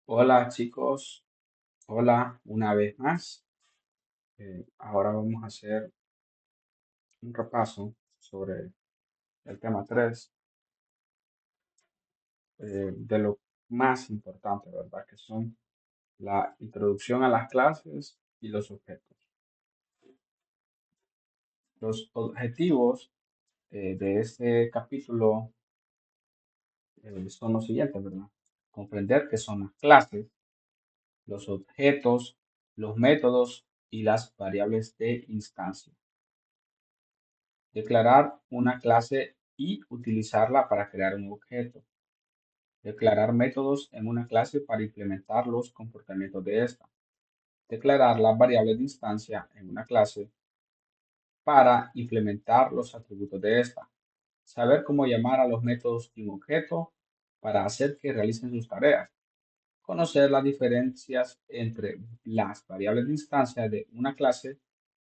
Hola chicos, hola una vez más. Ahora vamos a hacer un repaso sobre el tema 3 de lo más importante, ¿verdad? Que son la introducción a las clases y los objetos. Los objetivos de este capítulo son los siguientes, ¿verdad? Comprender qué son las clases, los objetos, los métodos y las variables de instancia. Declarar una clase y utilizarla para crear un objeto. Declarar métodos en una clase para implementar los comportamientos de esta. Declarar las variables de instancia en una clase para implementar los atributos de esta. Saber cómo llamar a los métodos de un objeto para hacer que realicen sus tareas. Conocer las diferencias entre las variables de instancia de una clase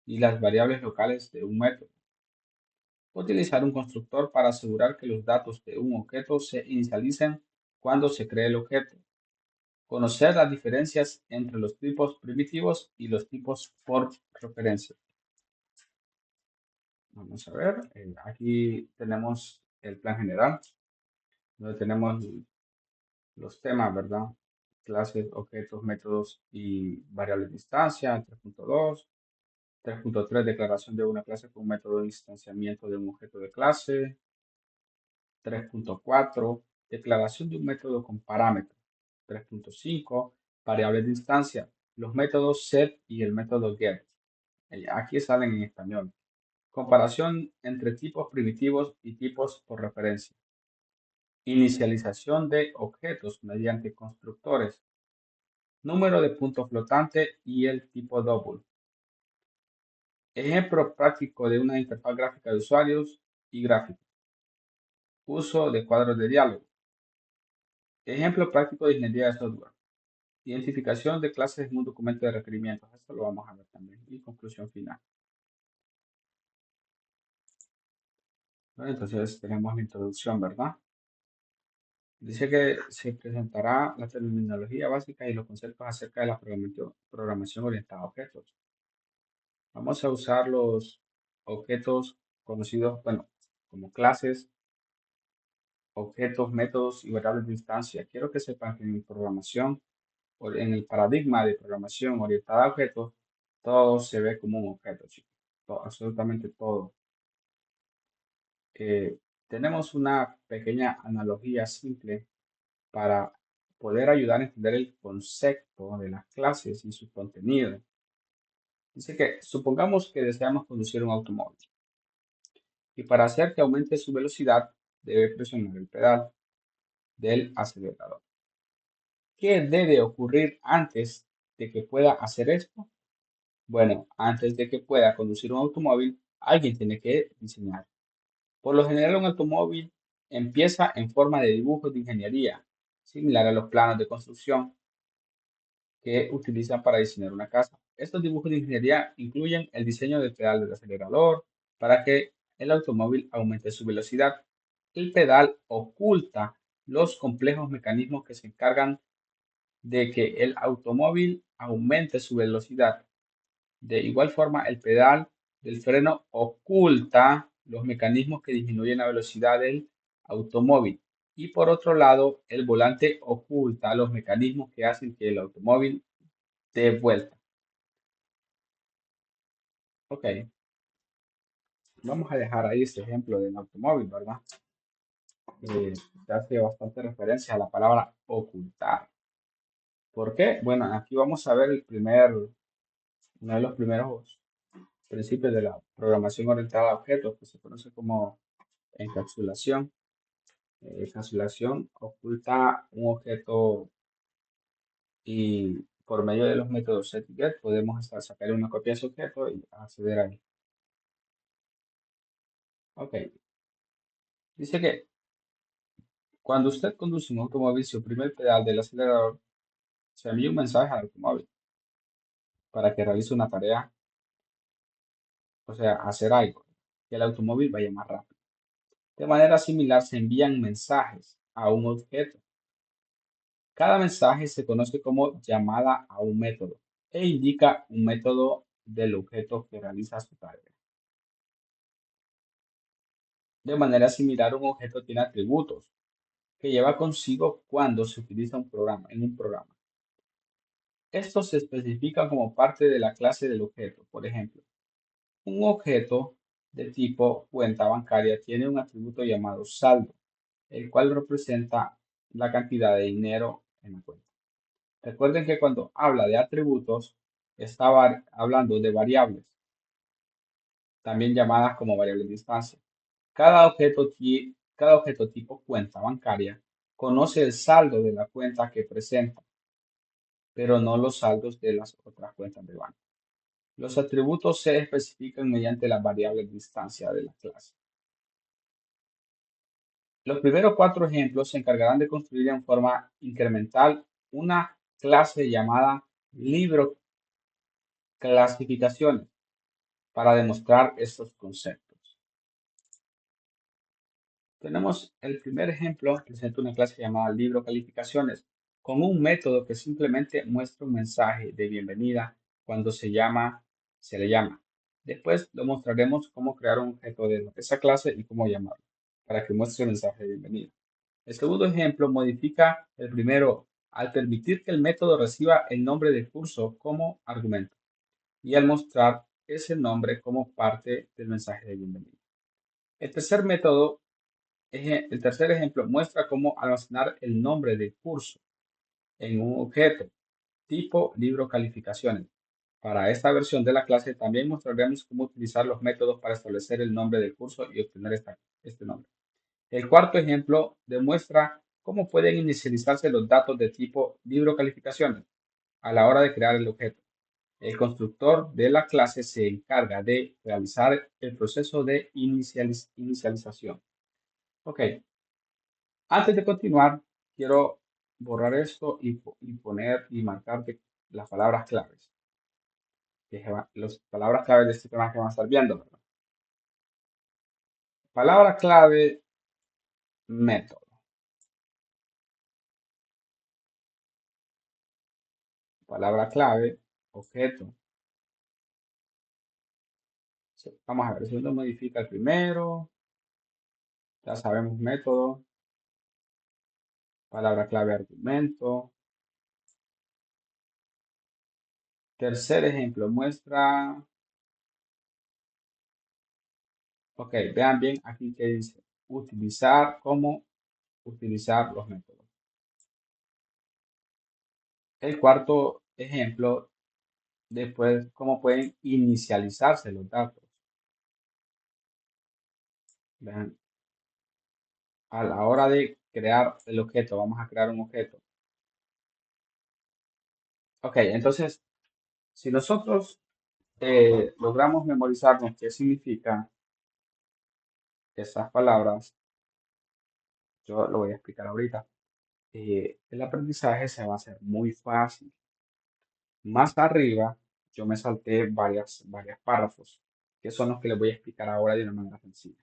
y las variables locales de un método. Utilizar un constructor para asegurar que los datos de un objeto se inicialicen cuando se cree el objeto. Conocer las diferencias entre los tipos primitivos y los tipos por referencia. Vamos a ver, aquí tenemos el plan general, donde tenemos los temas, ¿verdad? Clases, objetos, métodos y variables de instancia, 3.2. 3.3, declaración de una clase con método de instanciamiento de un objeto de clase. 3.4, declaración de un método con parámetros. 3.5, variables de instancia, los métodos set y el método get. Aquí salen en español. Comparación entre tipos primitivos y tipos por referencia. Inicialización de objetos mediante constructores. Número de puntos flotante y el tipo double. Ejemplo práctico de una interfaz gráfica de usuarios y gráficos. Uso de cuadros de diálogo. Ejemplo práctico de ingeniería de software. Identificación de clases en un documento de requerimientos. Esto lo vamos a ver también. Y conclusión final. Bueno, entonces tenemos la introducción, ¿verdad? Dice que se presentará la terminología básica y los conceptos acerca de la programación orientada a objetos. Vamos a usar los objetos conocidos, bueno, como clases, objetos, métodos y variables de instancia. Quiero que sepan que en mi programación, o en el paradigma de programación orientada a objetos, todo se ve como un objeto, chicos. Absolutamente todo. Tenemos una pequeña analogía simple para poder ayudar a entender el concepto de las clases y su contenido. Dice que supongamos que deseamos conducir un automóvil y para hacer que aumente su velocidad debe presionar el pedal del acelerador. ¿Qué debe ocurrir antes de que pueda hacer esto? Bueno, antes de que pueda conducir un automóvil, alguien tiene que diseñar. Por lo general, un automóvil empieza en forma de dibujos de ingeniería, similar a los planos de construcción que utilizan para diseñar una casa. Estos dibujos de ingeniería incluyen el diseño del pedal del acelerador para que el automóvil aumente su velocidad. El pedal oculta los complejos mecanismos que se encargan de que el automóvil aumente su velocidad. De igual forma, el pedal del freno oculta los mecanismos que disminuyen la velocidad del automóvil. Y por otro lado, el volante oculta los mecanismos que hacen que el automóvil dé vuelta. Ok, vamos a dejar ahí este ejemplo del automóvil, ¿verdad? Se hace bastante referencia a la palabra ocultar. ¿Por qué? Bueno, aquí vamos a ver uno de los primeros principios de la programación orientada a objetos, que se conoce como encapsulación. Encapsulación oculta un objeto y por medio de los métodos set y get podemos sacar una copia de ese objeto y acceder a él. Ok, dice que cuando usted conduce un automóvil, si oprime el pedal del acelerador, se envía un mensaje al automóvil para que realice una tarea, o sea, hacer algo, que el automóvil vaya más rápido. De manera similar, se envían mensajes a un objeto Cada mensaje se conoce como llamada a un método e indica un método del objeto que realiza su tarea. De manera similar, un objeto tiene atributos que lleva consigo cuando se utiliza un programa, en un programa. Estos se especifican como parte de la clase del objeto. Por ejemplo, un objeto de tipo cuenta bancaria tiene un atributo llamado saldo, el cual representa la cantidad de dinero en la cuenta. Recuerden que cuando habla de atributos, está hablando de variables, también llamadas como variables de instancia. Cada objeto tipo cuenta bancaria conoce el saldo de la cuenta que presenta, pero no los saldos de las otras cuentas de banco. Los atributos se especifican mediante las variables de instancia de la clase. Los primeros cuatro ejemplos se encargarán de construir en forma incremental una clase llamada libro clasificaciones para demostrar estos conceptos. Tenemos el primer ejemplo, presenta una clase llamada libro calificaciones, con un método que simplemente muestra un mensaje de bienvenida cuando se le llama. Después lo mostraremos cómo crear un objeto de esa clase y cómo llamarlo, para que muestre el mensaje de bienvenida. El segundo ejemplo modifica el primero al permitir que el método reciba el nombre del curso como argumento y al mostrar ese nombre como parte del mensaje de bienvenida. El tercer método El tercer ejemplo muestra cómo almacenar el nombre del curso en un objeto tipo libro calificaciones. Para esta versión de la clase también mostraremos cómo utilizar los métodos para establecer el nombre del curso y obtener este nombre. El cuarto ejemplo demuestra cómo pueden inicializarse los datos de tipo libro calificaciones a la hora de crear el objeto. El constructor de la clase se encarga de realizar el proceso de inicialización. Ok, antes de continuar, quiero borrar esto y poner y marcarte las palabras claves. Las palabras claves de este tema que vamos a estar viendo, ¿verdad? Palabra clave, método. Palabra clave, objeto. Vamos a ver, el segundo modifica el primero. Ya sabemos método. Palabra clave, argumento. Tercer ejemplo, muestra. Ok, vean bien aquí que dice cómo utilizar los métodos. El cuarto ejemplo, después, cómo pueden inicializarse los datos. Vean, a la hora de crear el objeto, vamos a crear un objeto. Ok, entonces, si nosotros logramos memorizarnos qué significan esas palabras, yo lo voy a explicar ahorita. El aprendizaje se va a hacer muy fácil. Más arriba, yo me salté varios párrafos, que son los que les voy a explicar ahora de una manera sencilla.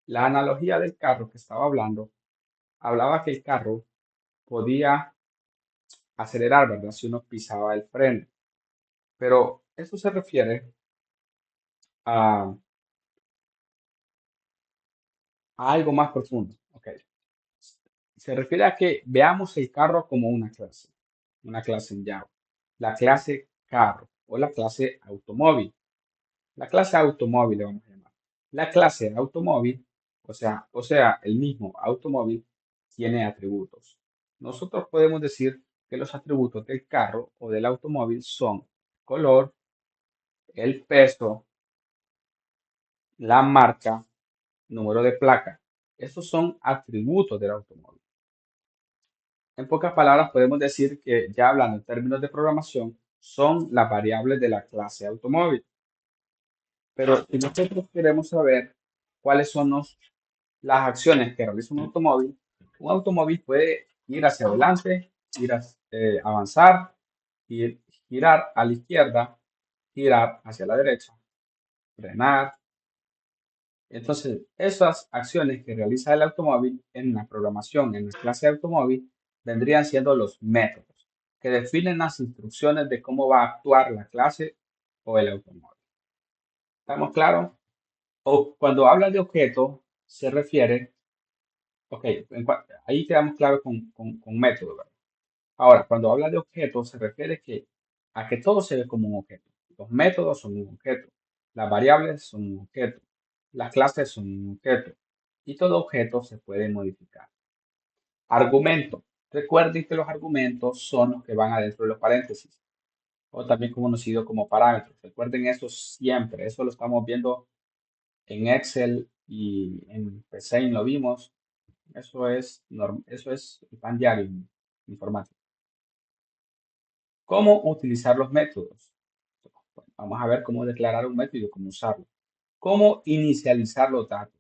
La analogía del carro que estaba hablando, hablaba que el carro podía acelerar, ¿verdad? Si uno pisaba el freno. Pero eso se refiere a, a algo más profundo. ¿Ok? Se refiere a que veamos el carro como una clase en Java. La clase carro o la clase automóvil. La clase automóvil le vamos a llamar. La clase automóvil, o sea, el mismo automóvil tiene atributos. Nosotros podemos decir que los atributos del carro o del automóvil son color, el peso, la marca, número de placa. Esos son atributos del automóvil. En pocas palabras, podemos decir que, ya hablando en términos de programación, son las variables de la clase automóvil. Pero si nosotros queremos saber cuáles son las acciones que realiza un automóvil puede ir hacia adelante, avanzar, girar a la izquierda, girar hacia la derecha, frenar. Entonces, esas acciones que realiza el automóvil en la programación, en la clase de automóvil, vendrían siendo los métodos, que definen las instrucciones de cómo va a actuar la clase o el automóvil. ¿Estamos claros? O cuando habla de objeto, se refiere, ok, ahí quedamos claros con método, ¿verdad? Ahora, cuando habla de objeto, se refiere a que todo se ve como un objeto. Los métodos son un objeto, las variables son un objeto, las clases son un objeto, y todo objeto se puede modificar. Argumento. Recuerden que los argumentos son los que van adentro de los paréntesis, o también conocido como parámetros. Recuerden eso siempre, eso lo estamos viendo en Excel y en Paint lo vimos. Eso es el pan diario en informática. ¿Cómo utilizar los métodos? Bueno, vamos a ver cómo declarar un método y cómo usarlo. ¿Cómo inicializar los datos?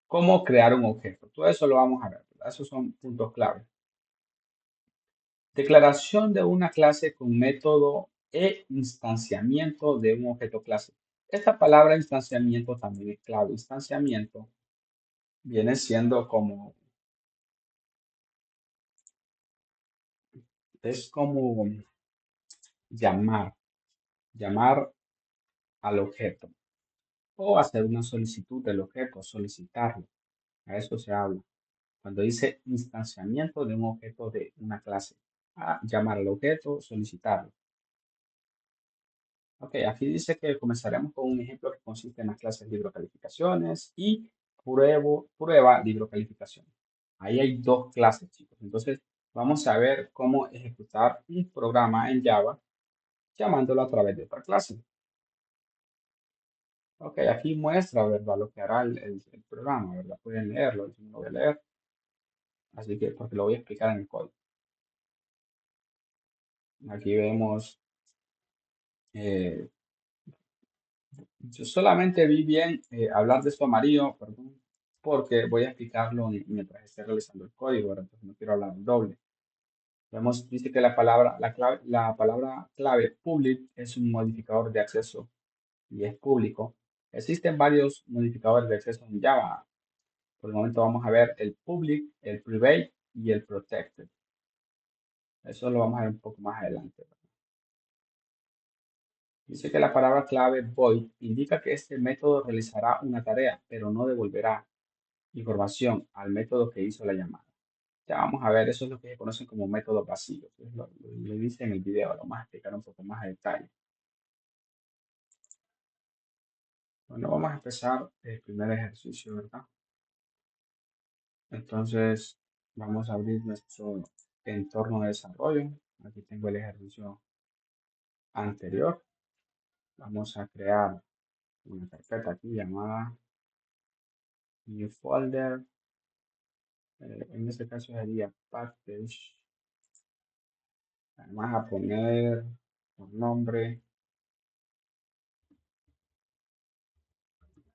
¿Cómo crear un objeto? Todo eso lo vamos a ver, ¿verdad? Esos son puntos clave. Declaración de una clase con método e instanciamiento de un objeto clase. Esta palabra instanciamiento también es clave. Instanciamiento viene siendo es como llamar, llamar al objeto o hacer una solicitud del objeto, solicitarlo. A eso se habla. Cuando dice instanciamiento de un objeto de una clase, a llamar al objeto, solicitarlo. Ok, aquí dice que comenzaremos con un ejemplo que consiste en las clases libro calificaciones y prueba libro calificación. Ahí hay dos clases, chicos. Entonces, vamos a ver cómo ejecutar un programa en Java llamándolo a través de otra clase. Ok, aquí muestra, ¿verdad? Lo que hará el programa, ¿verdad? Pueden leerlo, yo no lo voy a leer, así que porque lo voy a explicar en el código. Aquí vemos, eh, yo solamente vi bien hablar de esto amarillo, perdón, porque voy a explicarlo mientras esté realizando el código, ¿verdad? Entonces no quiero hablar doble. Vemos, dice que la palabra clave public es un modificador de acceso y es público. Existen varios modificadores de acceso en Java. Por el momento vamos a ver el public, el private y el protected. Eso lo vamos a ver un poco más adelante. Dice que la palabra clave void indica que este método realizará una tarea, pero no devolverá información al método que hizo la llamada. Ya vamos a ver, eso es lo que se conocen como métodos vacíos. Lo dice en el video, lo vamos a explicar un poco más a detalle. Bueno, vamos a empezar el primer ejercicio, ¿verdad? Entonces, vamos a abrir nuestro entorno de desarrollo. Aquí tengo el ejercicio anterior. Vamos a crear una carpeta aquí llamada New Folder. En este caso sería Package. Vamos a poner por nombre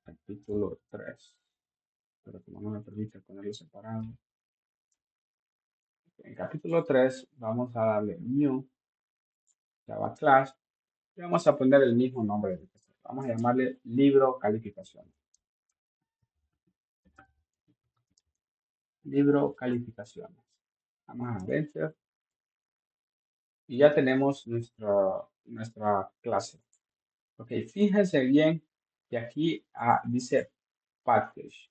capítulo 3. Pero como no me permite ponerlo separado. En capítulo 3 vamos a darle New Java Class y vamos a poner el mismo nombre. Vamos a llamarle libro calificación. Libro calificaciones. Vamos a dar Enter y ya tenemos nuestra clase. Ok, fíjense bien que aquí dice package,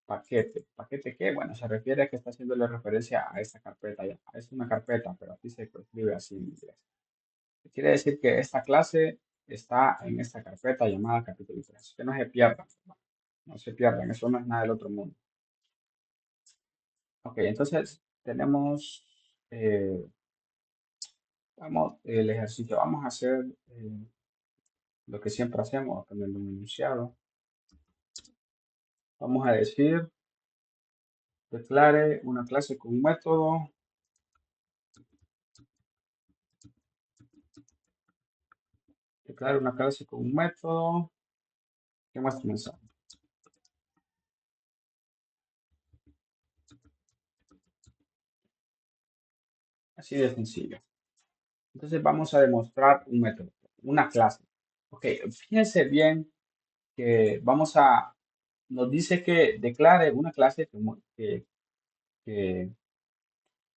paquete. ¿Paquete qué? Bueno, se refiere a que está haciéndole referencia a esta carpeta. Ya. Es una carpeta, pero aquí se escribe así en inglés. Quiere decir que esta clase está en esta carpeta llamada capítulo 3. Que no se pierdan, no se pierdan, eso no es nada del otro mundo. Ok, entonces tenemos el ejercicio. Vamos a hacer lo que siempre hacemos, poner un enunciado. Vamos a decir, declare una clase con un método. Declare una clase con un método que muestre mensaje. Así de sencillo. Entonces vamos a demostrar un método, una clase. Ok, fíjense bien que nos dice que declare una clase que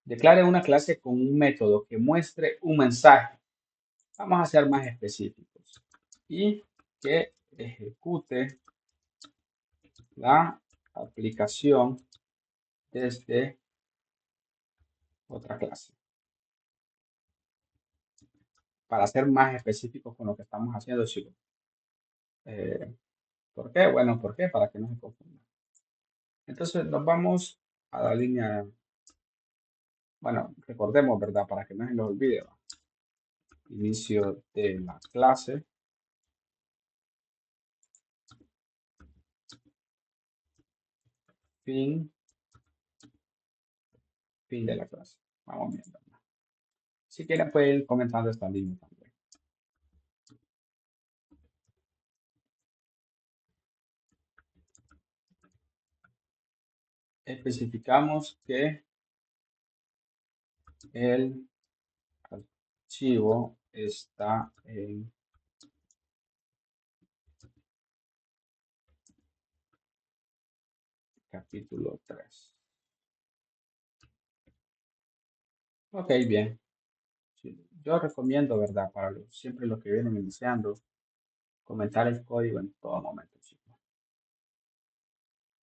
declare una clase con un método que muestre un mensaje. Vamos a ser más específicos. Y que ejecute la aplicación desde otra clase. Para ser más específicos con lo que estamos haciendo, chicos. ¿Por qué? Bueno, ¿por qué? Para que no se confunda. Entonces nos vamos a la línea, bueno, recordemos, ¿verdad? Para que no se nos olvide, ¿va? Inicio de la clase, fin, fin de la clase. Vamos viendo. Si quieren pueden ir comentando esta línea también. Especificamos que el archivo está en capítulo 3. Ok, bien. Sí, yo recomiendo, ¿verdad? Para siempre los que vienen iniciando, comentar el código en todo momento, chicos.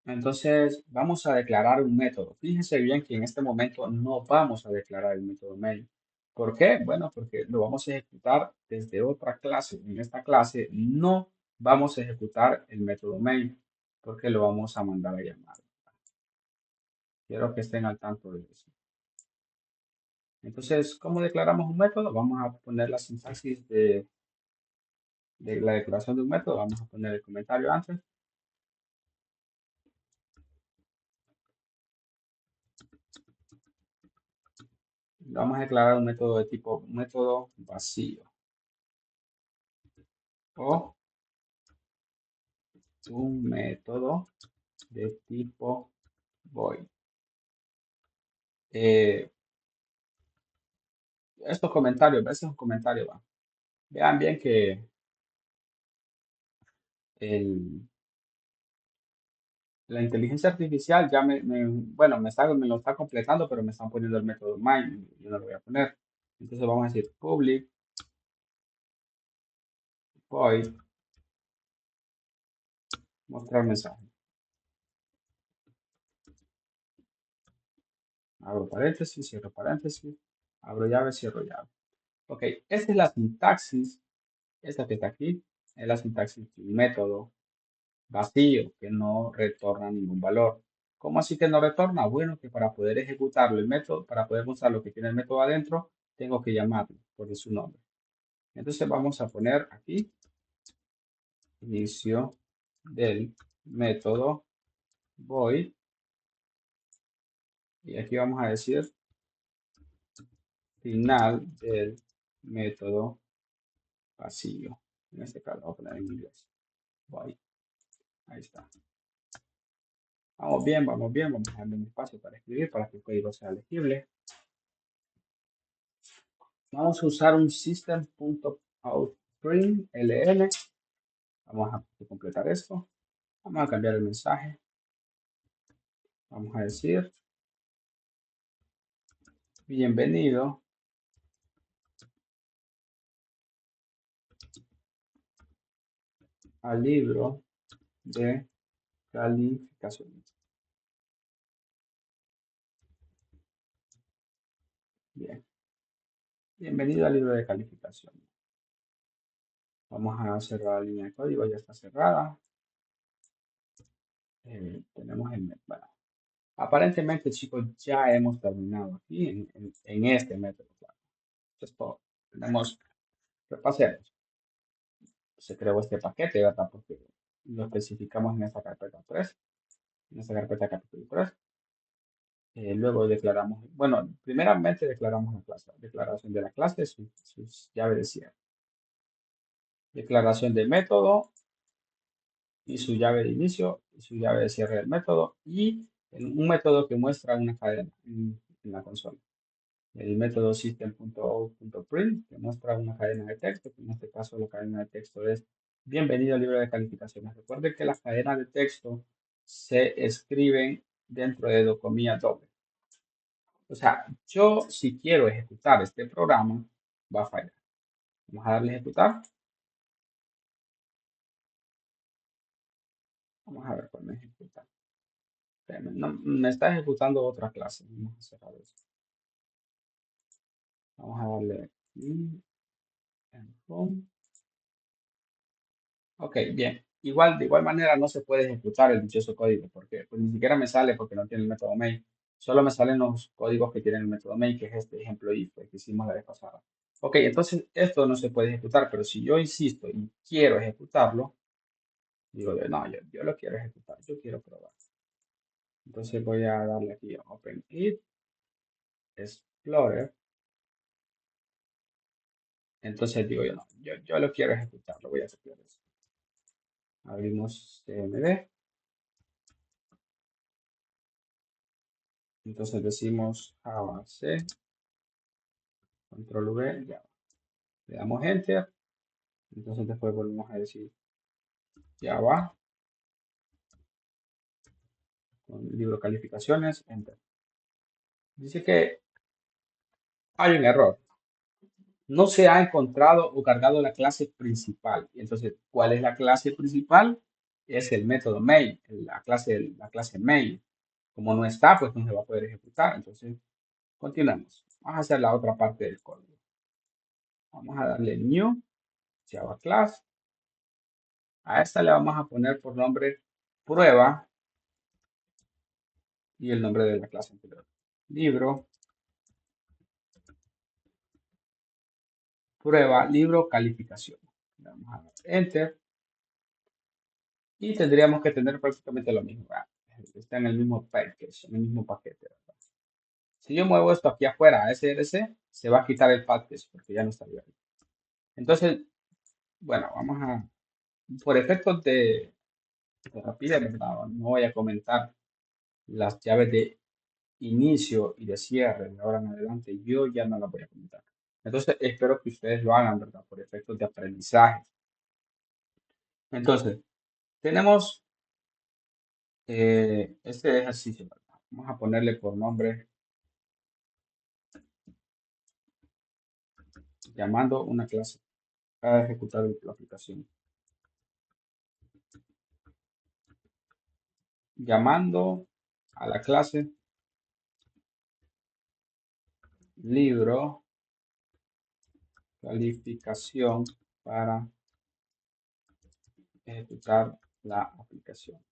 Entonces, vamos a declarar un método. Fíjense bien que en este momento no vamos a declarar el método main. ¿Por qué? Bueno, porque lo vamos a ejecutar desde otra clase. En esta clase no vamos a ejecutar el método main porque lo vamos a mandar a llamar. Quiero que estén al tanto de eso. Entonces, ¿cómo declaramos un método? Vamos a poner la sintaxis de la declaración de un método. Vamos a poner el comentario antes. Vamos a declarar un método de tipo método vacío o un método de tipo void. Eh, Estos comentarios, ese es un comentario, va. Vean bien que el, la inteligencia artificial ya bueno, me lo está completando, pero me están poniendo el método main y yo no lo voy a poner. Entonces vamos a decir public void mostrar mensaje. Abro paréntesis, cierro paréntesis, abro llave, cierro llave. Ok, esta es la sintaxis, esta que está aquí, es la sintaxis de un método vacío que no retorna ningún valor. ¿Cómo así que no retorna? Bueno, que para poder ejecutarlo el método, para poder mostrar lo que tiene el método adentro, tengo que llamarlo por su nombre. Entonces vamos a poner aquí inicio del método void y aquí vamos a decir final del método vacío. En este caso voy a poner en inglés. Void. Ahí está. Vamos bien, vamos a darle un espacio para escribir para que el código sea legible. Vamos a usar un system.outPrintLL. Vamos a completar esto. Vamos a cambiar el mensaje. Vamos a decir bienvenido al libro de calificación. Bien. Bienvenido al libro de calificación. Vamos a cerrar la línea de código. Ya está cerrada. Tenemos el... Bueno, aparentemente, chicos, ya hemos terminado aquí en este método. Claro. Esto tenemos, repasemos. Se creó este paquete, ¿verdad? Porque lo especificamos en esta carpeta 3, en esta carpeta capítulo 3. Luego declaramos, bueno, primeramente declaramos la clase, declaración de la clase, sus llaves de cierre, declaración de método y su llave de inicio y su llave de cierre del método y un método que muestra una cadena en la consola. El método system.out.print que muestra una cadena de texto, que en este caso la cadena de texto es bienvenido al libro de calificaciones. Recuerden que las cadenas de texto se escriben dentro de comillas doble. O sea, yo si quiero ejecutar este programa, va a fallar. Vamos a darle a ejecutar. Vamos a ver cuál me ejecuta. Espérame, no, me está ejecutando otra clase. Vamos a cerrar esto. Vamos a darle aquí en home. Ok, bien. Igual, de igual manera no se puede ejecutar el dichoso código porque pues, ni siquiera me sale porque no tiene el método main. Solo me salen los códigos que tienen el método main, que es este ejemplo if que hicimos la vez pasada. Ok, entonces esto no se puede ejecutar, pero si yo insisto y quiero ejecutarlo, digo yo, no, yo lo quiero ejecutar, yo quiero probar. Entonces voy a darle aquí a Open It, Explorer. Entonces digo yo, no, yo lo quiero ejecutar, lo voy a copiar eso. Abrimos CMD. Entonces decimos Java C, Control V, ya. Le damos Enter. Entonces después volvemos a decir Java, con libro calificaciones, Enter. Dice que hay un error. No se ha encontrado o cargado la clase principal. Y entonces, ¿cuál es la clase principal? Es el método main, la clase main. Como no está, pues no se va a poder ejecutar. Entonces, continuamos. Vamos a hacer la otra parte del código. Vamos a darle new, Java class. A esta le vamos a poner por nombre prueba y el nombre de la clase anterior. Libro, prueba, libro, calificación. Le vamos a dar enter y tendríamos que tener prácticamente lo mismo. Está en el mismo package, en el mismo paquete. ¿Verdad? Si yo muevo esto aquí afuera a SRC, se va a quitar el package porque ya no estaría ahí. Entonces, bueno, vamos a, por efectos de rapidez, ¿verdad? No voy a comentar las llaves de inicio y de cierre de ahora en adelante, yo ya no las voy a comentar. Entonces, espero que ustedes lo hagan, ¿verdad? Por efectos de aprendizaje. Entonces, tenemos este ejercicio, ¿verdad? Vamos a ponerle por nombre llamando una clase para ejecutar la aplicación. Llamando a la clase libro calificación para ejecutar la aplicación.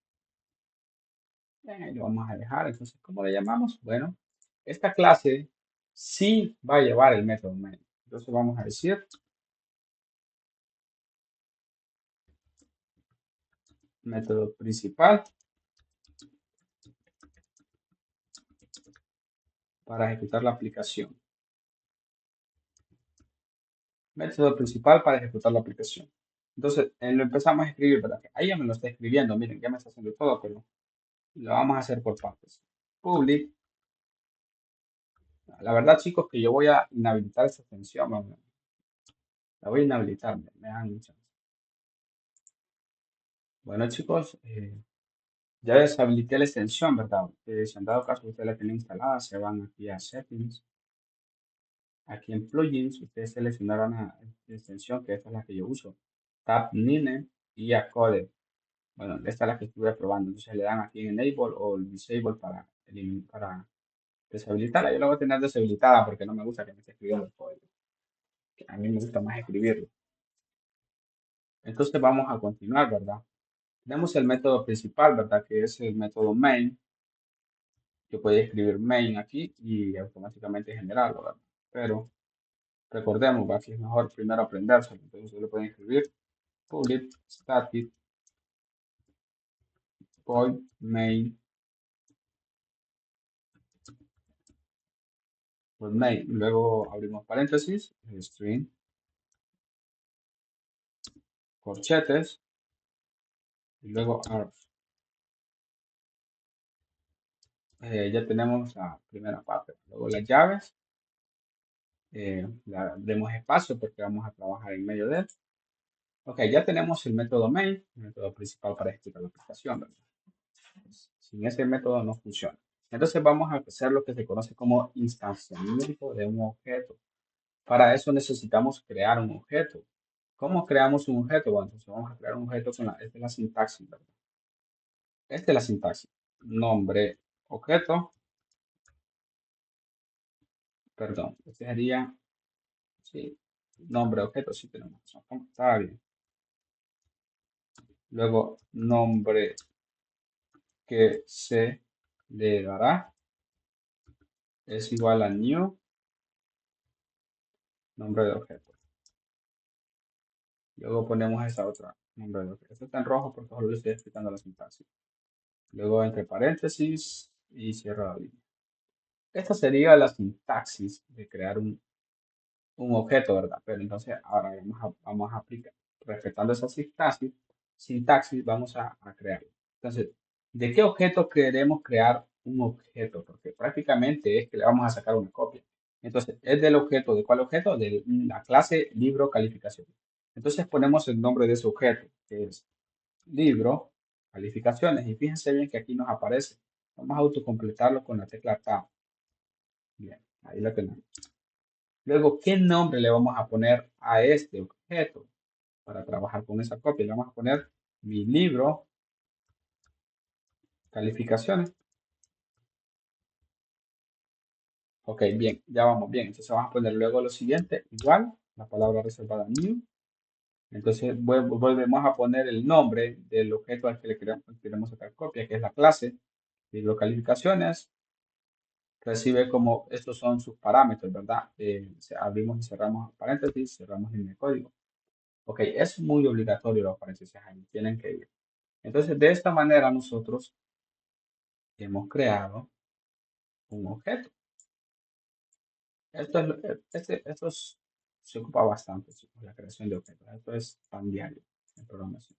Lo vamos a dejar. Entonces, ¿cómo le llamamos? Bueno, esta clase sí va a llevar el método main. Entonces vamos a decir método principal para ejecutar la aplicación. Método principal para ejecutar la aplicación. Entonces, lo empezamos a escribir, ¿verdad? Ahí ya me lo está escribiendo, miren, ya me está haciendo todo, pero lo vamos a hacer por partes. Public. La verdad, chicos, que yo voy a inhabilitar esta extensión. La voy a inhabilitar, me dan muchas. Bueno, chicos, ya deshabilité la extensión, ¿verdad? Si en dado caso ustedes la tienen instalada, se van aquí a Settings. Aquí en Plugins, ustedes seleccionaron la extensión, que esta es la que yo uso. Tab-Nine y a Code. Bueno, esta es la que estuve probando. Entonces le dan aquí en Enable o Disable para deshabilitarla. Yo la voy a tener deshabilitada porque no me gusta que me esté escribiendo el código. A mí me gusta más escribirlo. Entonces vamos a continuar, ¿verdad? Tenemos el método principal, ¿verdad? Que es el método main. Yo puedo escribir main aquí y automáticamente generarlo, ¿verdad? Pero recordemos, ¿verdad? Que es mejor primero aprenderse. Entonces ustedes lo pueden escribir public static void main pues main. Luego abrimos paréntesis, string, corchetes y luego args. Ya tenemos la primera parte. Luego las llaves, demos espacio porque vamos a trabajar en medio de él. Ok, ya tenemos el método main, el método principal para ejecutar la aplicación, ¿verdad? Sin ese método no funciona. Entonces vamos a hacer lo que se conoce como instanciamiento de un objeto. Para eso necesitamos crear un objeto. ¿Cómo creamos un objeto? Bueno, entonces vamos a crear un objeto con esta es la sintaxis, ¿verdad? Esta es la sintaxis. Nombre, objeto, perdón, este sería, sí, nombre, objeto, sí tenemos razón. Está bien. Luego, nombre que se le dará es igual a new, nombre de objeto. Luego ponemos esa otra, nombre de objeto. Esto está en rojo porque solo le estoy explicando la sintaxis. Luego entre paréntesis y cierra la línea. Esta sería la sintaxis de crear un objeto, ¿verdad? Pero entonces ahora vamos a aplicar, respetando esa sintaxis vamos a crear. Entonces, ¿de qué objeto queremos crear un objeto? Porque prácticamente es que le vamos a sacar una copia. Entonces, es del objeto, ¿de cuál objeto? De la clase libro calificación. Entonces ponemos el nombre de ese objeto, que es libro calificaciones. Y fíjense bien que aquí nos aparece. Vamos a autocompletarlo con la tecla Tab. Bien, ahí lo tenemos. Luego, ¿qué nombre le vamos a poner a este objeto para trabajar con esa copia? Le vamos a poner mi libro, calificaciones. Ok, bien, ya vamos bien. Entonces vamos a poner luego lo siguiente, igual, la palabra reservada new. Entonces volvemos a poner el nombre del objeto al que le queremos sacar copia, que es la clase, libro calificaciones. Recibe como estos son sus parámetros, ¿verdad? Abrimos y cerramos paréntesis, cerramos línea de código. Ok, es muy obligatorio los paréntesis ahí, tienen que ir. Entonces, de esta manera nosotros hemos creado un objeto. Se ocupa bastante, chicos, la creación de objetos. Esto es tan diario en programación.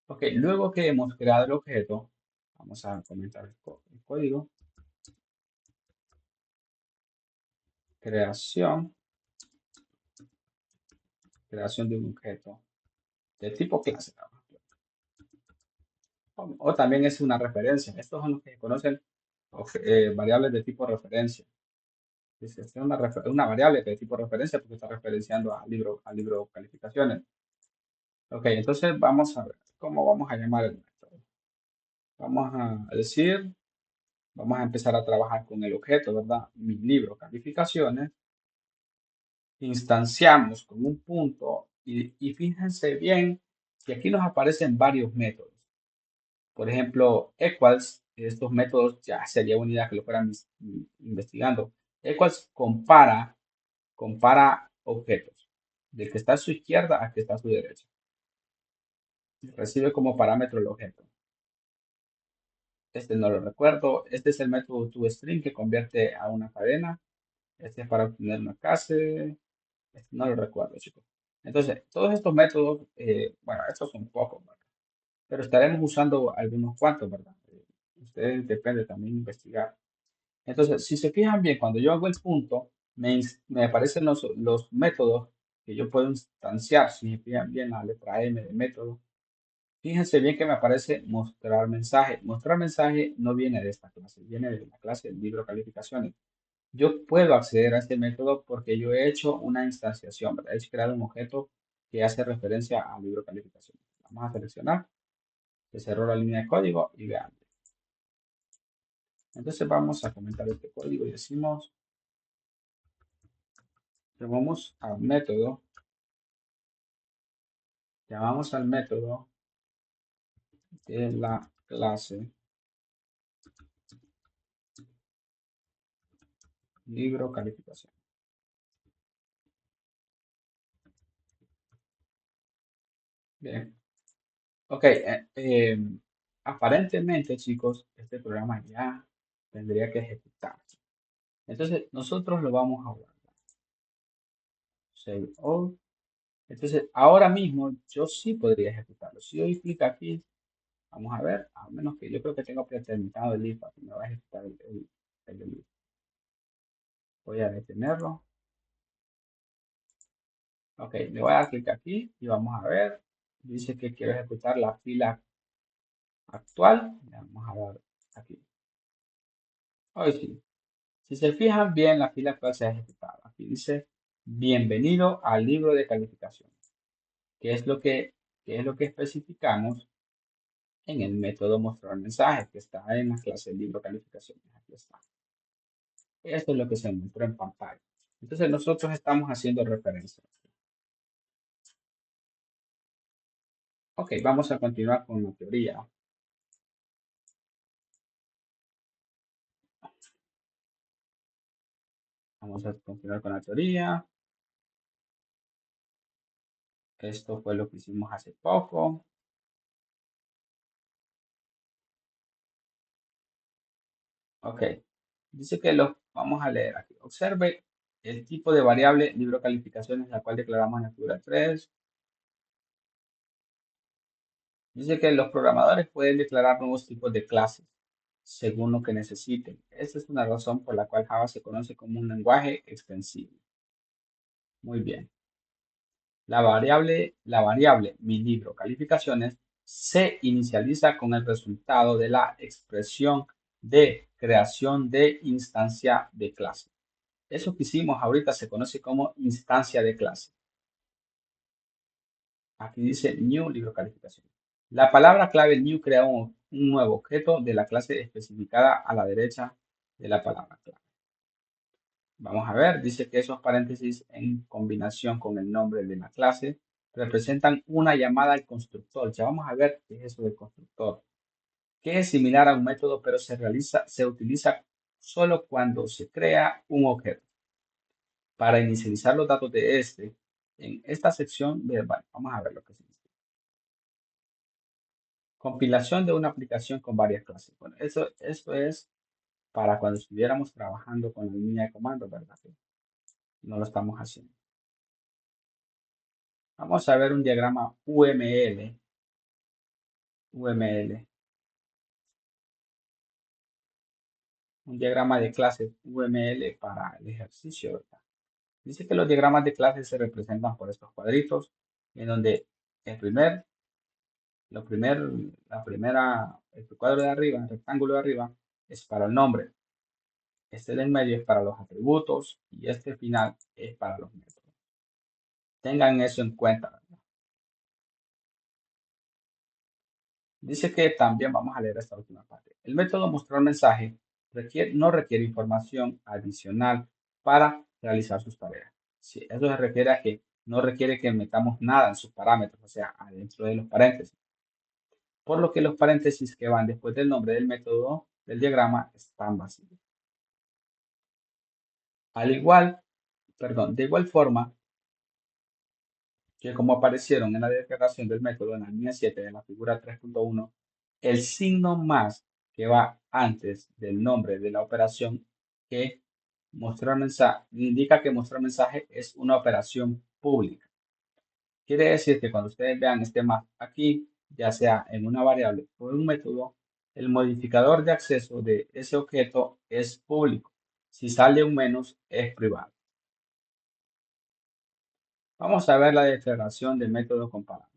Ok, luego que hemos creado el objeto, vamos a comentar el código. Creación, creación de un objeto de tipo clase. O también es una referencia. Estos son los que se conocen variables de tipo referencia. Es una variable de tipo referencia porque está referenciando al libro calificaciones. Ok, entonces vamos a ver cómo vamos a llamar el método. Vamos a decir, vamos a empezar a trabajar con el objeto, ¿verdad? Mi libro calificaciones. Instanciamos con un punto y fíjense bien que aquí nos aparecen varios métodos. Por ejemplo, equals, estos métodos ya sería unidad que lo fueran investigando. Equals compara objetos, del que está a su izquierda al que está a su derecha. Recibe como parámetro el objeto. Este no lo recuerdo. Este es el método toString que convierte a una cadena. Este es para obtener una clase. Este no lo recuerdo, chicos. Entonces, todos estos métodos, bueno, estos son pocos, ¿verdad? Pero estaremos usando algunos cuantos, ¿verdad? Ustedes depende también investigar. Entonces, si se fijan bien, cuando yo hago el punto, me aparecen los métodos que yo puedo instanciar. Si se fijan bien la letra M de método, fíjense bien que me aparece mostrar mensaje. Mostrar mensaje no viene de esta clase, viene de la clase del libro calificaciones. Yo puedo acceder a este método porque yo he hecho una instanciación, ¿verdad? He creado un objeto que hace referencia al libro calificaciones. Vamos a seleccionar, se cerró la línea de código y vean. Entonces vamos a comentar este código y decimos, llamamos al método de la clase libro calificación. Bien. Ok. Aparentemente, chicos, este programa ya tendría que ejecutarse. Entonces, nosotros lo vamos a guardar. Save all. Entonces, ahora mismo yo sí podría ejecutarlo. Si doy clic aquí, vamos a ver, a menos que yo creo que tengo predeterminado el if, me va a ejecutar el if. Voy a detenerlo. Ok, le voy a dar clic aquí y vamos a ver. Dice que quiero ejecutar la fila actual. Vamos a ver aquí. Hoy sí. Si se fijan bien, la fila actual se ha ejecutado. Aquí dice, bienvenido al libro de calificaciones. ¿Qué es lo que, qué es lo que especificamos en el método mostrar mensaje que está en la clase del libro de calificaciones? Aquí está. Esto es lo que se muestra en pantalla. Entonces nosotros estamos haciendo referencia. Ok, vamos a continuar con la teoría. Vamos a continuar con la teoría. Esto fue lo que hicimos hace poco. Ok, dice que lo vamos a leer aquí. Observe el tipo de variable libro calificaciones, la cual declaramos en la figura 3. Dice que los programadores pueden declarar nuevos tipos de clases según lo que necesiten. Esta es una razón por la cual Java se conoce como un lenguaje extensible. Muy bien. La variable mi libro calificaciones se inicializa con el resultado de la expresión de creación de instancia de clase. Eso que hicimos ahorita se conoce como instancia de clase. Aquí dice new libro calificación. La palabra clave new crea un nuevo objeto de la clase especificada a la derecha de la palabra clave. Vamos a ver, dice que esos paréntesis en combinación con el nombre de la clase representan una llamada al constructor. Ya vamos a ver qué es eso del constructor, que es similar a un método, pero se utiliza solo cuando se crea un objeto. Para inicializar los datos de este, en esta sección verbal, vamos a ver lo que significa. Compilación de una aplicación con varias clases. Bueno, eso es para cuando estuviéramos trabajando con la línea de comando, ¿verdad? Que no lo estamos haciendo. Vamos a ver un diagrama UML, un diagrama de clases UML para el ejercicio, ¿verdad? Dice que los diagramas de clases se representan por estos cuadritos, en donde el primer, lo primer, la primera, el cuadro de arriba, el rectángulo de arriba, es para el nombre. Este del medio es para los atributos y este final es para los métodos. Tengan eso en cuenta, ¿verdad? Dice que también vamos a leer esta última parte. El método mostrar mensaje no requiere información adicional para realizar sus tareas. Sí, eso se refiere a que no requiere que metamos nada en sus parámetros, o sea, adentro de los paréntesis. Por lo que los paréntesis que van después del nombre del método del diagrama están vacíos. Al igual, perdón, de igual forma que como aparecieron en la declaración del método en la línea 7 de la figura 3.1, el signo más que va antes del nombre de la operación que mostrar mensaje indica que mostrar mensaje es una operación pública. Quiere decir que cuando ustedes vean este más aquí, ya sea en una variable o en un método, el modificador de acceso de ese objeto es público. Si sale un menos, es privado. Vamos a ver la declaración del método comparado.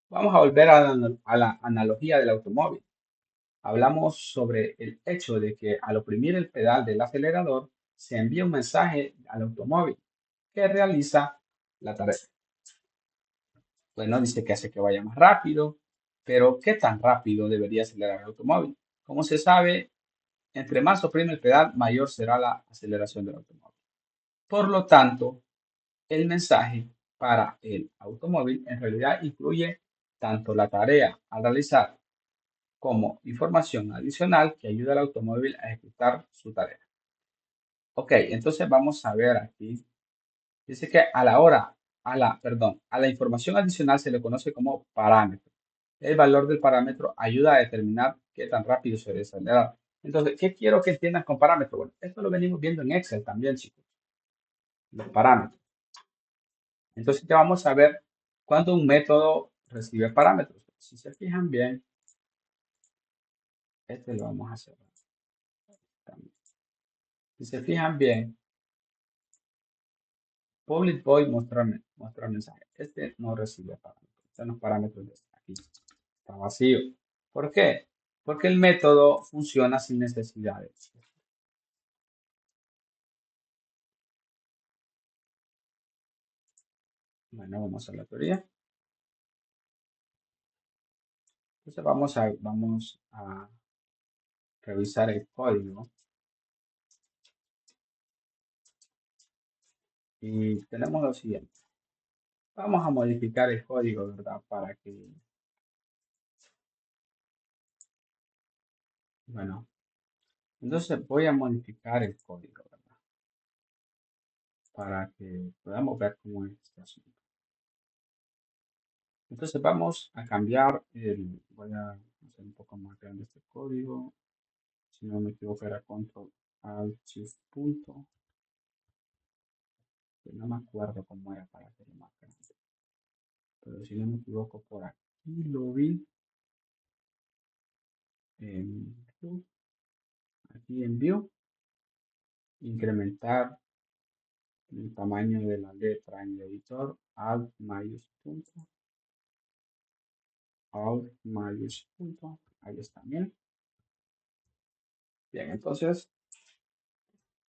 Vamos a volver a la analogía del automóvil. Hablamos sobre el hecho de que al oprimir el pedal del acelerador se envía un mensaje al automóvil que realiza la tarea. Bueno, dice que hace que vaya más rápido, pero ¿qué tan rápido debería acelerar el automóvil? Como se sabe, entre más oprime el pedal, mayor será la aceleración del automóvil. Por lo tanto, el mensaje para el automóvil en realidad incluye tanto la tarea a realizar como información adicional que ayuda al automóvil a ejecutar su tarea. Ok, entonces vamos a ver aquí. Dice que a la información adicional se le conoce como parámetro. El valor del parámetro ayuda a determinar qué tan rápido se debe acelerar. Entonces, ¿qué quiero que entiendan con parámetro? Bueno, esto lo venimos viendo en Excel también, chicos, los parámetros. Entonces, ya vamos a ver cuándo un método recibe parámetros. Si se fijan bien, este lo vamos a hacer también. Si se fijan bien, public void mostrar mensaje. Este no recibe parámetros. Están los parámetros de este. Aquí está vacío. ¿Por qué? porque el método funciona sin necesidades. Bueno, vamos a la teoría. Entonces vamos a revisar el código y tenemos lo siguiente. Vamos a modificar el código, ¿verdad? Para que, bueno, entonces voy a modificar el código, ¿verdad? Para que podamos ver cómo es este asunto. Entonces vamos a cambiar voy a hacer un poco más grande este código. Si no me equivoco era control alt shift punto, que no me acuerdo cómo era para hacerlo más grande. Pero si no me equivoco por aquí lo vi en view, aquí en view, incrementar el tamaño de la letra en el editor, alt mayúscula, alt mayúscula, ahí está bien. Bien, entonces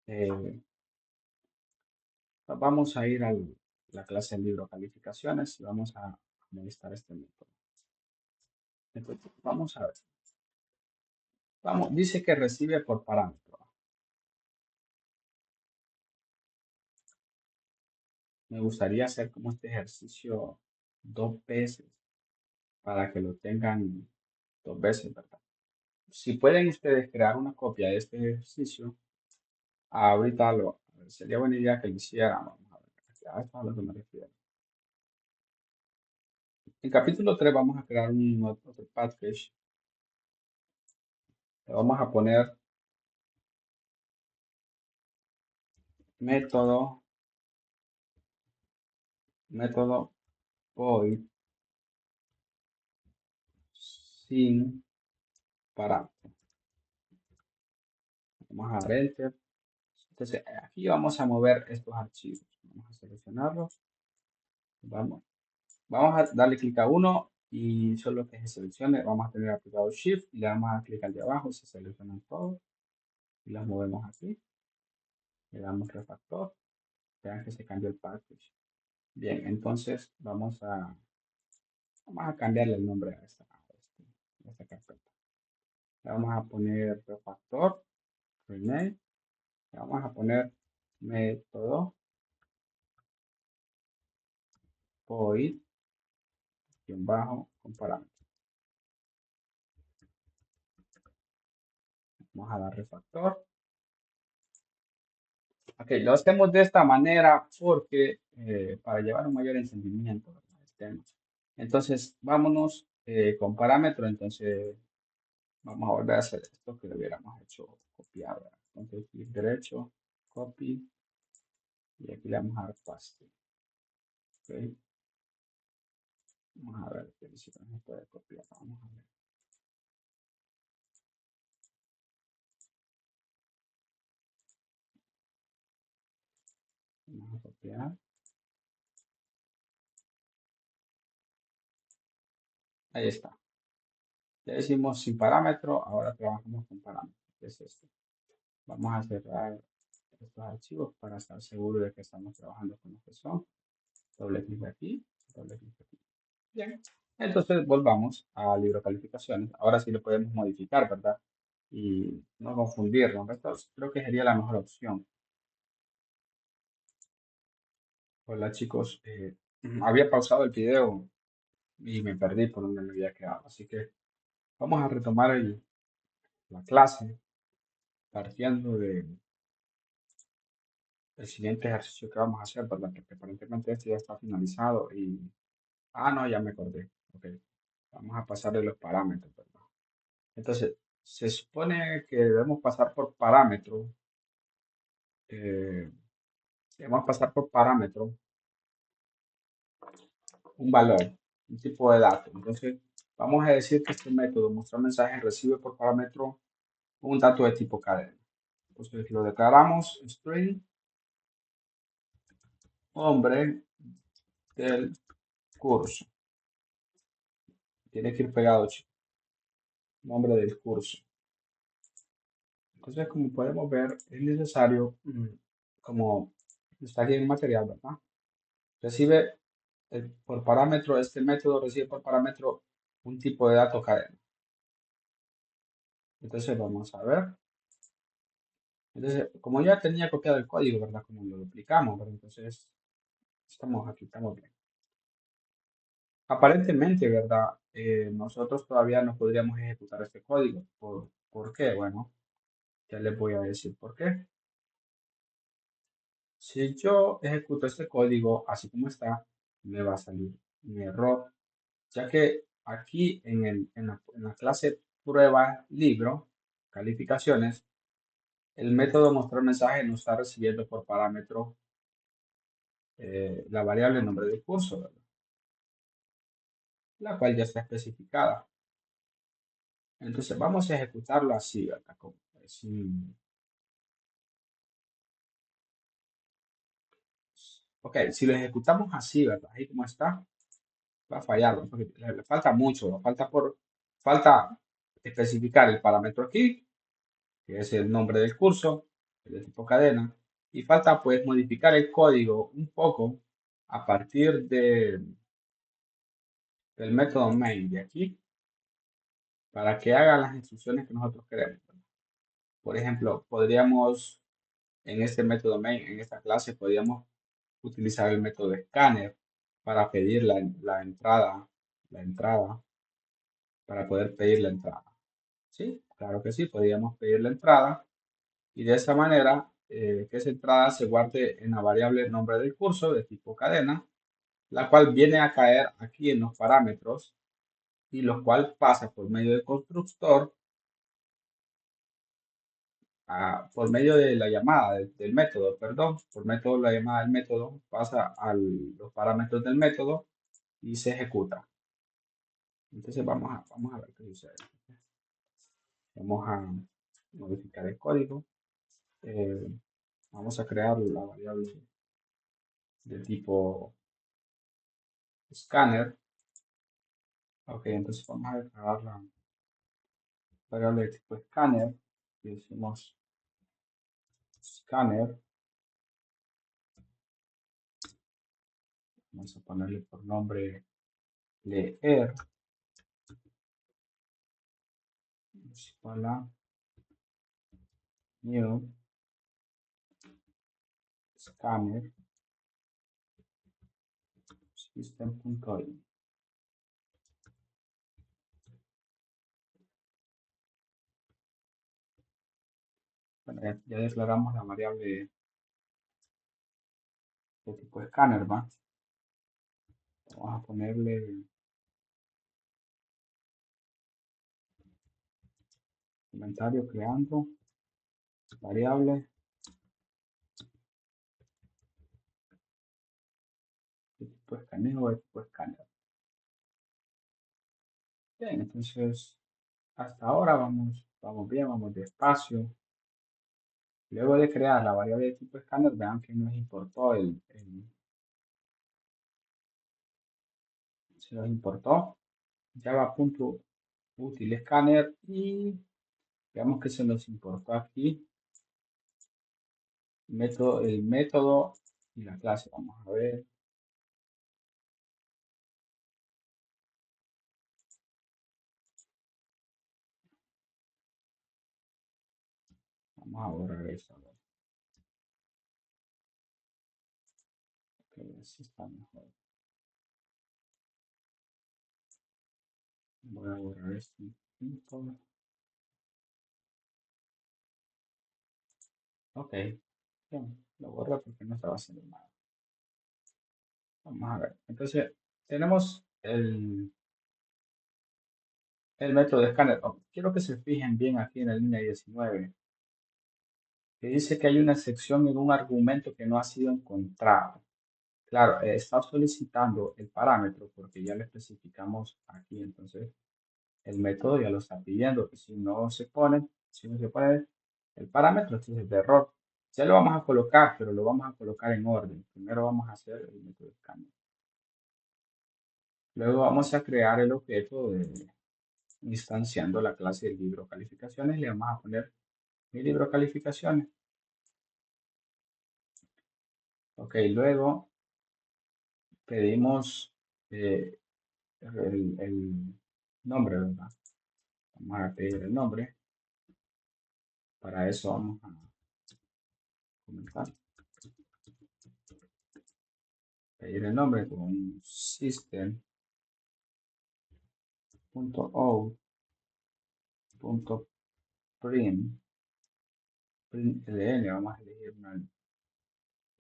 eh, vamos a ir a la clase de libro calificaciones y vamos a necesitar este método. Entonces, vamos a ver. Vamos, dice que recibe por parámetro. Me gustaría hacer como este ejercicio 2 veces para que lo tengan 2 veces, ¿verdad? Si pueden ustedes crear una copia de este ejercicio, ahorita sería buena idea que lo hicieran. Vamos a ver, a esto es a lo que me refiero. En capítulo 3 vamos a crear un otro package. Le vamos a poner método, método void sin parámetro. Vamos a dar enter. Entonces aquí vamos a mover estos archivos. Vamos a seleccionarlos. Vamos, vamos a darle clic a uno y solo que se seleccione, vamos a tener aplicado Shift y le damos a clic al de abajo, se seleccionan todos y los movemos aquí. Le damos refactor. Vean que se cambió el package. Bien, entonces vamos a cambiarle el nombre a esta carpeta. Le vamos a poner refactor, rename. Le vamos a poner método void bajo con parámetros. Vamos a dar refactor. Ok, lo hacemos de esta manera porque para llevar un mayor entendimiento del tema. Entonces, vámonos con parámetro. Entonces, vamos a volver a hacer esto que lo hubiéramos hecho copiar. Entonces, clic derecho, copy, y aquí le vamos a dar paste. Okay. Vamos a ver si se puede copiar. Vamos a ver. Vamos a copiar. Ahí está. Ya hicimos sin parámetro, ahora trabajamos con parámetro. Es esto. Vamos a cerrar estos archivos para estar seguro de que estamos trabajando con lo que son. Doble clic aquí, doble clic aquí. Bien. Entonces volvamos a libro calificaciones. Ahora sí lo podemos modificar, ¿verdad? Y no confundirnos. Esto creo que sería la mejor opción. Hola chicos, había pausado el video y me perdí por donde me había quedado. Así que vamos a retomar la clase partiendo del siguiente ejercicio que vamos a hacer, ¿verdad? Porque aparentemente este ya está finalizado y... Ah, no, ya me acordé. Ok. Vamos a pasar de los parámetros, ¿verdad? Entonces, se supone que debemos pasar por parámetro. eh, Debemos pasar por parámetro un valor, un tipo de dato. Entonces, vamos a decir que este método mostrar mensaje recibe por parámetro un dato de tipo cadena. Entonces, lo declaramos string nombre del curso. Tiene que ir pegado, chicos. nombre del curso. Entonces, como podemos ver, es necesario, como está aquí en el material, ¿verdad? Recibe por parámetro, este método recibe por parámetro un tipo de dato cadena. Entonces, vamos a ver. Entonces, como ya tenía copiado el código, ¿verdad? Como lo duplicamos, ¿verdad? Entonces, estamos aquí, estamos bien. Aparentemente, ¿verdad? Nosotros todavía no podríamos ejecutar este código. ¿Por qué? Bueno, ya les voy a decir por qué. Si yo ejecuto este código así como está, me va a salir un error, ya que aquí en la clase prueba libro, calificaciones, el método mostrar mensaje no está recibiendo por parámetro la variable nombre del curso, ¿verdad? La cual ya está especificada. Entonces vamos a ejecutarlo así, ¿verdad? Ok, si lo ejecutamos así, ¿verdad? Ahí como está, va a fallar, ¿verdad? Porque le falta mucho, ¿no? Falta especificar el parámetro aquí, que es el nombre del curso, el de tipo cadena, y falta pues modificar el código un poco a partir del método main de aquí para que haga las instrucciones que nosotros queremos, ¿verdad? Por ejemplo, podríamos en este método main, en esta clase, podríamos utilizar el método scanner para pedir la entrada, para poder pedir la entrada. Sí, claro que sí, podríamos pedir la entrada y de esa manera que esa entrada se guarde en la variable nombre del curso de tipo cadena, la cual viene a caer aquí en los parámetros y lo cual pasa por medio del constructor, por medio de la llamada del método, perdón, por método de la llamada del método, pasa a los parámetros del método y se ejecuta. Entonces vamos a ver qué sucede. Vamos a modificar el código. Eh, Vamos a crear la variable de tipo scanner. Ok, entonces vamos a crear la variable de tipo scanner. Y decimos scanner. Vamos a ponerle por nombre leer. Hola, new scanner system.in. Bueno, ya declaramos la variable de tipo scanner, ¿va? Vamos a ponerle comentario creando variable de tipo escaneo o de tipo escáner. Bien, entonces hasta ahora vamos bien, vamos despacio. Luego de crear la variable de tipo escáner, vean que nos importó se nos importó java.util scanner y veamos que se nos importó aquí el método y la clase. Vamos a ver, vamos a borrar eso. A ver, que así está mejor. Voy a borrar esto. Ok, bien, lo borro porque no estaba haciendo nada. Vamos a ver. Entonces, tenemos el método de escáner. Oh, quiero que se fijen bien aquí en la línea 19, que dice que hay una excepción en un argumento que no ha sido encontrado. Claro, está solicitando el parámetro porque ya lo especificamos aquí, entonces el método ya lo está pidiendo. Y si no se pone el parámetro, entonces es de error. Ya lo vamos a colocar, pero lo vamos a colocar en orden. Primero vamos a hacer el método de escáner. Luego vamos a crear el objeto instanciando la clase de libro calificaciones. Le vamos a poner mi libro calificaciones. Ok, luego pedimos el nombre, ¿verdad? Vamos a pedir el nombre. Para eso vamos a comenzar. Pedir el nombre con system.out.print ln. Vamos a elegir un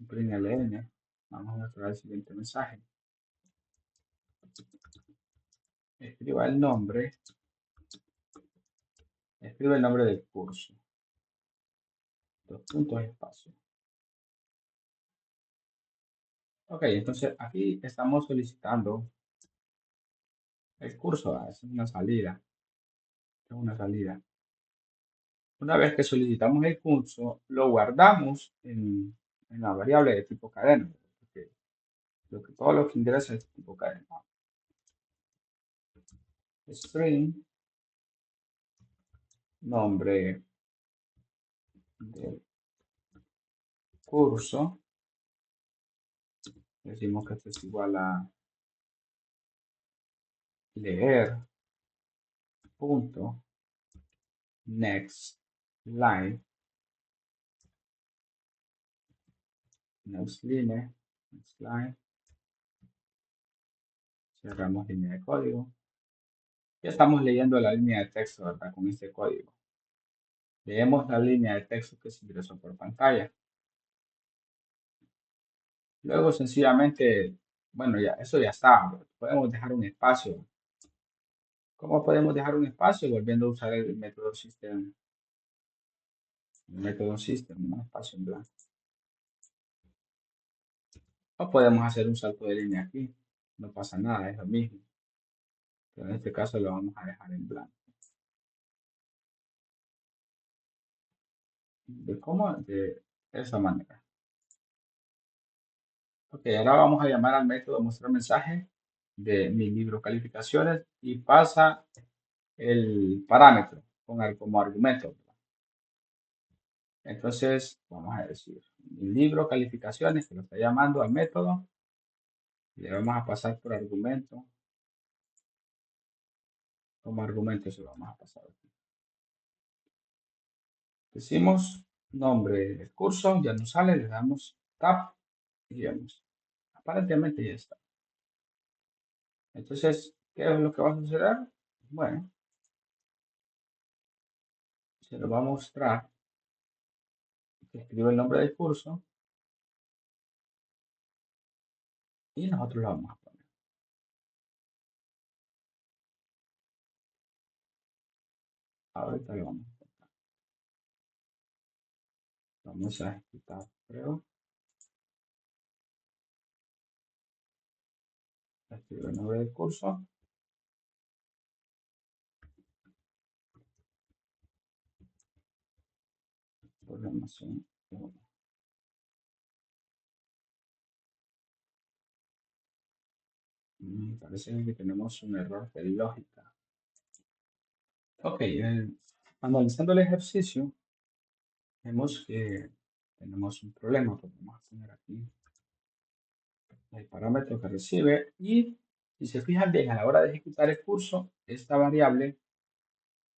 print ln. Vamos a mostrar el siguiente mensaje. Escriba el nombre. Escribe el nombre del curso. Dos puntos, espacio. Ok, entonces aquí estamos solicitando el curso. Es una salida. Es una salida. Una vez que solicitamos el curso, lo guardamos en la variable de tipo cadena. Porque todo lo que ingresa es tipo cadena. String, nombre del curso. Decimos que esto es igual a leer punto next line, next line, next line. Cerramos línea de código. Ya estamos leyendo la línea de texto, ¿verdad? Con este código. Leemos la línea de texto que se ingresó por pantalla. Luego sencillamente, bueno, ya eso ya está. Podemos dejar un espacio. ¿Cómo podemos dejar un espacio? Volviendo a usar el método system, un espacio en blanco. O podemos hacer un salto de línea aquí. No pasa nada, es lo mismo. Pero en este caso lo vamos a dejar en blanco. ¿De cómo? De esa manera. Ok, ahora vamos a llamar al método mostrar mensaje de mi libro calificaciones y pasa el parámetro como argumento. Entonces, vamos a decir, mi libro calificaciones, que lo está llamando al método, le vamos a pasar por argumento. Como argumento se lo vamos a pasar aquí. Decimos nombre del curso, ya nos sale, le damos tab y vemos. Aparentemente ya está. Entonces, ¿qué es lo que va a suceder? Bueno, se lo va a mostrar. Escribe el nombre del curso y nosotros lo vamos a poner. Ahorita lo vamos a poner. Vamos a ejecutar prueba. Escribe el nombre del curso. Programación 1. Parece que tenemos un error de lógica. Ok, analizando el ejercicio, vemos que tenemos un problema. Vamos a poner aquí el parámetro que recibe y si se fijan bien a la hora de ejecutar el curso, esta variable,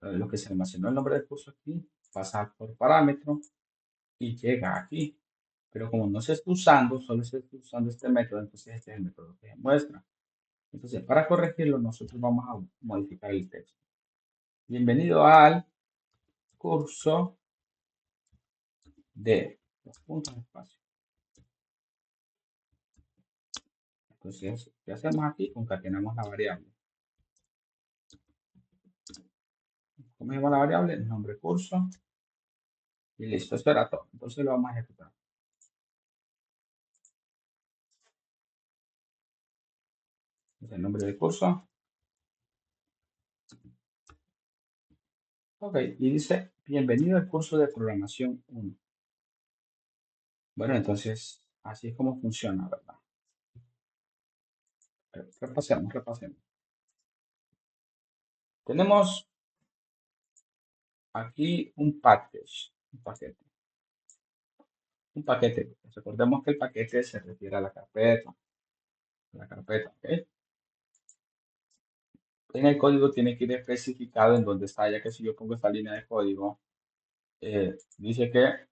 lo que se almacenó el nombre del curso aquí, pasa por parámetro y llega aquí. Pero como no se está usando, solo se está usando este método, entonces este es el método que se muestra. Entonces, para corregirlo, nosotros vamos a modificar el texto. Bienvenido al curso de los puntos de espacio. Entonces, ¿qué hacemos aquí? Concatenamos la variable. ¿Cómo se llama la variable? Nombre curso. Y listo, eso era todo. Entonces lo vamos a ejecutar. Es el nombre del curso. Ok, y dice, bienvenido al curso de programación 1. Bueno, entonces, así es como funciona, ¿verdad? Repasemos. Tenemos aquí un package, un paquete. Recordemos que el paquete se refiere a la carpeta, ¿ok? En el código tiene que ir especificado en dónde está, ya que si yo pongo esta línea de código, dice que,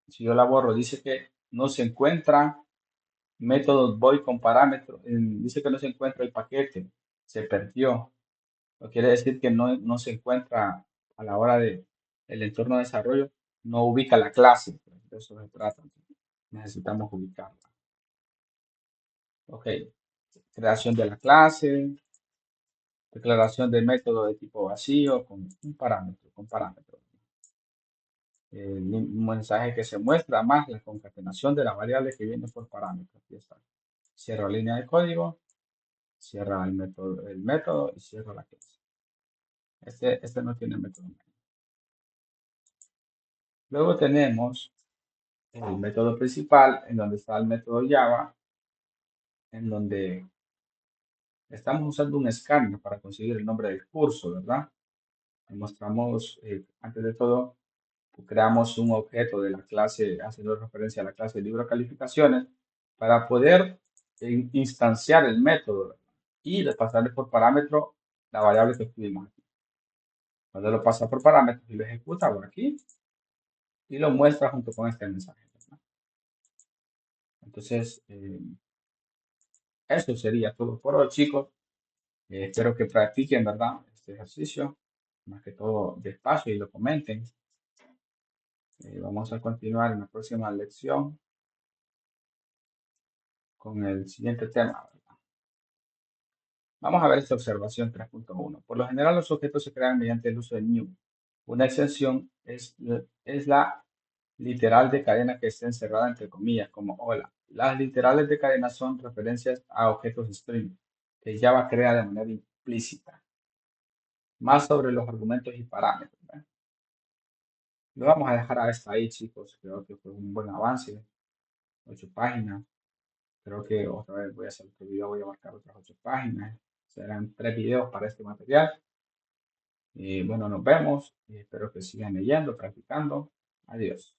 si yo la borro, dice que no se encuentra método void con parámetro, dice que no se encuentra el paquete, se perdió. No quiere decir que no se encuentra a la hora de el entorno de desarrollo, no ubica la clase, pues, de eso se trata. Necesitamos ubicarla. Ok, creación de la clase, declaración de método de tipo vacío con un parámetro, con parámetro. Un mensaje que se muestra más la concatenación de la variable que viene por parámetro. Aquí está. Cierro línea de código, cierra el método y cierro la clase. Este no tiene método. Luego tenemos el método principal, en donde está el método Java, en donde estamos usando un escáner para conseguir el nombre del curso, ¿verdad? Mostramos, antes de todo, creamos un objeto de la clase, haciendo referencia a la clase de libro de calificaciones, para poder instanciar el método y de pasarle por parámetro la variable que escribimos aquí. Cuando lo pasa por parámetros y lo ejecuta por aquí y lo muestra junto con este mensaje, ¿verdad? Entonces, eso sería todo por hoy, chicos. Espero que practiquen, ¿verdad? Este ejercicio, más que todo despacio y lo comenten. Vamos a continuar en la próxima lección con el siguiente tema. Vamos a ver esta observación 3.1. Por lo general, los objetos se crean mediante el uso de new. Una extensión es la literal de cadena que está encerrada entre comillas, como hola. Las literales de cadena son referencias a objetos string que Java crea de manera implícita. Más sobre los argumentos y parámetros, ¿verdad? Lo vamos a dejar hasta ahí, chicos. Creo que fue un buen avance. 8 páginas. Creo que otra vez voy a hacer otro video, voy a marcar otras 8 páginas. Serán 3 videos para este material. Y bueno, nos vemos y espero que sigan leyendo, practicando. Adiós.